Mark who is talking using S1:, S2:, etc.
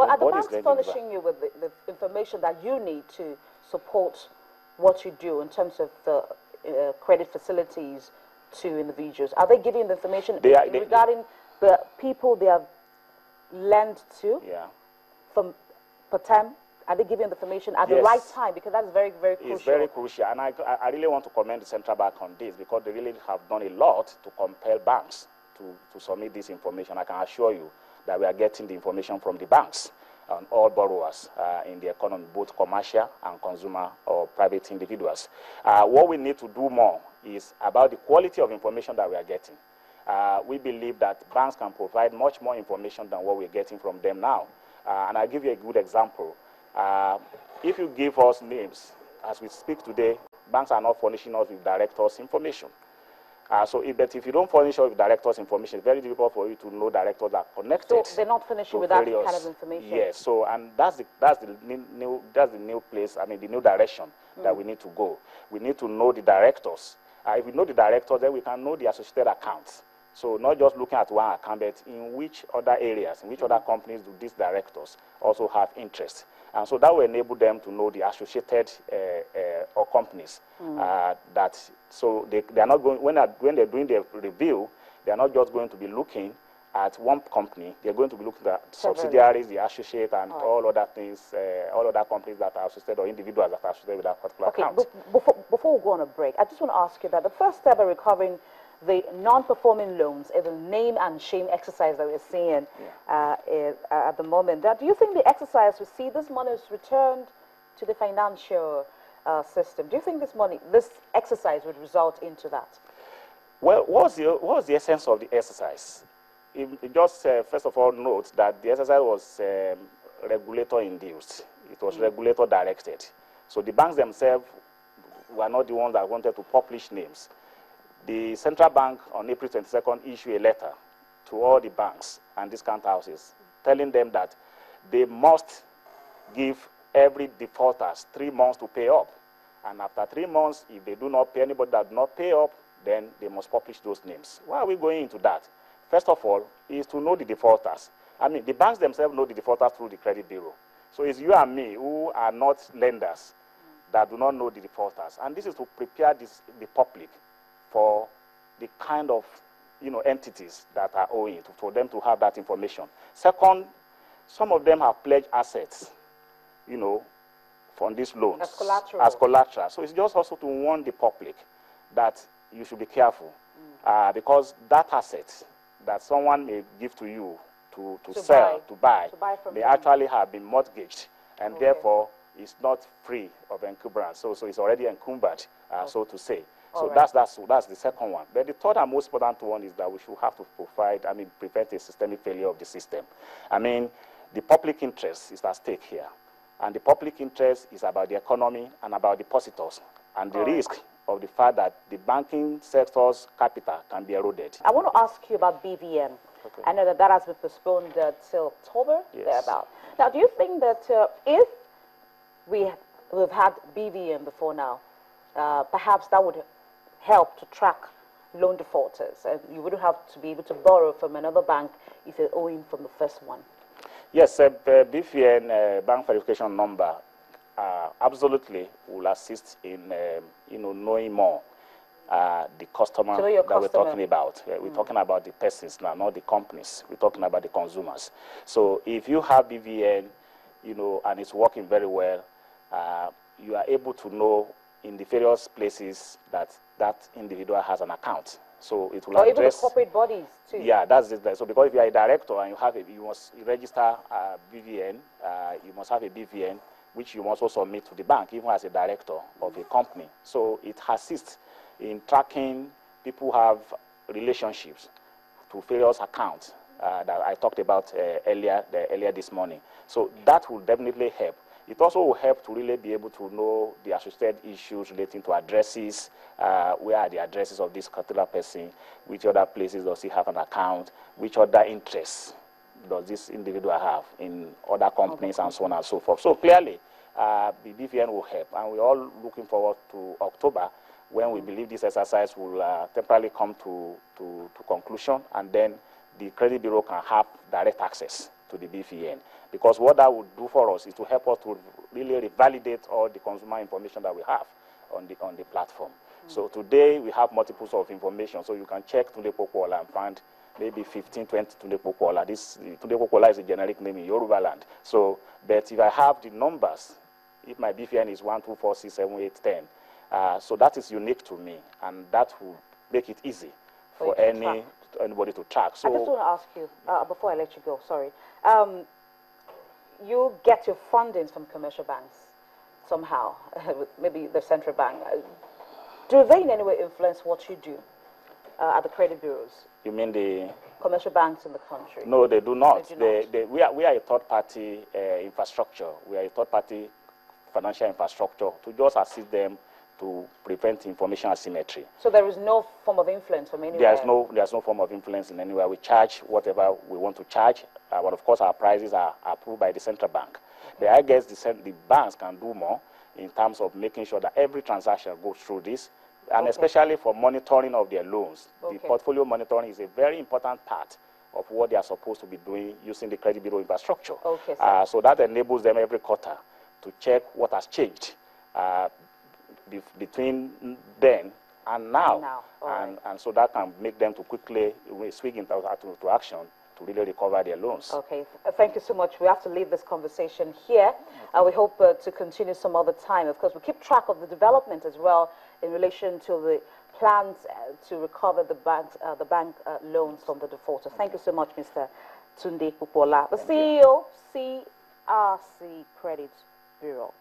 S1: are the banks furnishing you with the information that you need to support what you do in terms of the credit facilities to individuals? Are they giving the information regarding the people they have lent to from per term? Are they giving the information at the right time? Because that's very, very crucial.
S2: It's very crucial. And I really want to commend the central bank on this, because they really have done a lot to compel banks to submit this information. I can assure you that we are getting the information from the banks on all borrowers in the economy, both commercial and consumer or private individuals. What we need to do more is about the quality of information that we are getting. We believe that banks can provide much more information than what we're getting from them now. And I'll give you a good example. If you give us names, as we speak today, banks are not furnishing us with directors' information. But if you don't furnish us with directors' information, it's very difficult for you to know directors that are connected.
S1: So they're not finishing with that kind of information.
S2: Yes. So, and that's the new place. I mean, the new direction that we need to go. We need to know the directors. If we know the directors, then we can know the associated accounts. So not just looking at one account, but in which other areas, in which other companies do these directors also have interest. And so that will enable them to know the associated or companies so they are not going, when they're doing their review, they are not just going to be looking at one company. They're going to be looking at subsidiaries, the associate, and all other things, all other companies that are associated or individuals that are associated with that particular account.
S1: Before we go on a break, I just want to ask you that the first step in recovering the non-performing loans is a name and shame exercise that we're seeing at the moment. Do you think the exercise will see this money is returned to the financial system? Do you think this exercise would result into that?
S2: Well, what was the essence of the exercise? Just first of all, note that the exercise was regulator-induced. It was regulator-directed. So the banks themselves were not the ones that wanted to publish names. The central bank on April 22nd issued a letter to all the banks and discount houses telling them that they must give every defaulters 3 months to pay up. And after 3 months, if they do not pay, anybody that does not pay up, then they must publish those names. Why are we going into that? First of all, is to know the defaulters. I mean, the banks themselves know the defaulters through the credit bureau. So it's you and me who are not lenders that do not know the defaulters. And this is to prepare the public for the kind of entities that are owing, for them to have that information. Second, some of them have pledged assets, from these loans. As collateral. So it's just also to warn the public that you should be careful because that asset that someone may give to you to buy may actually have been mortgaged, and therefore is not free of encumbrance. So it's already encumbered, so to say. So that's the second one. But the third and most important one is that we should have to prevent a systemic failure of the system. I mean, the public interest is at stake here. And the public interest is about the economy and about depositors and the risk of the fact that the banking sector's capital can be eroded.
S1: I want to ask you about BVN. Okay. I know that has been postponed till October, thereabout. Now, do you think that if we've had BVN before now, perhaps that would help to track loan defaulters, and you wouldn't have to be able to borrow from another bank if you're owing from the first one?
S2: Yes, BVN, bank verification number, absolutely will assist in knowing more the customer that we're talking about. We're talking about the persons now, not the companies. We're talking about the consumers. So if you have BVN, and it's working very well, you are able to know in the various places that that individual has an account. So it will address...
S1: Or even the corporate bodies, too.
S2: Yeah, that's it. So because if you are a director and you must register a BVN, you must have a BVN, which you must also submit to the bank, even as a director of a company. So it assists in tracking people who have relationships to various accounts that I talked about earlier this morning. So that will definitely help. It also will help to really be able to know the associated issues relating to addresses, where are the addresses of this particular person, which other places does he have an account, which other interests does this individual have in other companies, and so on and so forth. So clearly, the BVN will help, and we're all looking forward to October, when we believe this exercise will temporarily come to conclusion, and then the credit bureau can have direct access to the BVN, because what that would do for us is to help us to really validate all the consumer information that we have on the platform. So today we have multiples of information, so you can check Tunde Pokuola and find maybe 15, 20 Tunde Pokuola. This Tunde Pokuola is a generic name in Yoruba land. So, but if I have the numbers, if my BVN is 1, 2, 4, 6, 7, 8, 10, so that is unique to me, and that will make it easy for anybody to track. So
S1: I just want to ask you, before I let you go, sorry, you get your fundings from commercial banks somehow, maybe the central bank. Do they in any way influence what you do at the credit bureaus? You mean the commercial banks in the country? No, they do not. We are a third-party infrastructure. We are a third-party financial infrastructure to just assist them to prevent information asymmetry. So there is no form of influence from anywhere? There's no form of influence in anywhere. We charge whatever we want to charge, but of course our prices are approved by the central bank. But I guess the banks can do more in terms of making sure that every transaction goes through this, and especially for monitoring of their loans. The portfolio monitoring is a very important part of what they are supposed to be doing using the credit bureau infrastructure. So that enables them every quarter to check what has changed between then and now. And so that can make them to quickly swing into action to really recover their loans. Okay, thank you so much. We have to leave this conversation here. We hope to continue some other time. Of course, we keep track of the development as well in relation to the plans to recover the bank loans from the defaulters. Thank you so much, Mr. Tunde Pokuola, the CEO, CRC Credit Bureau.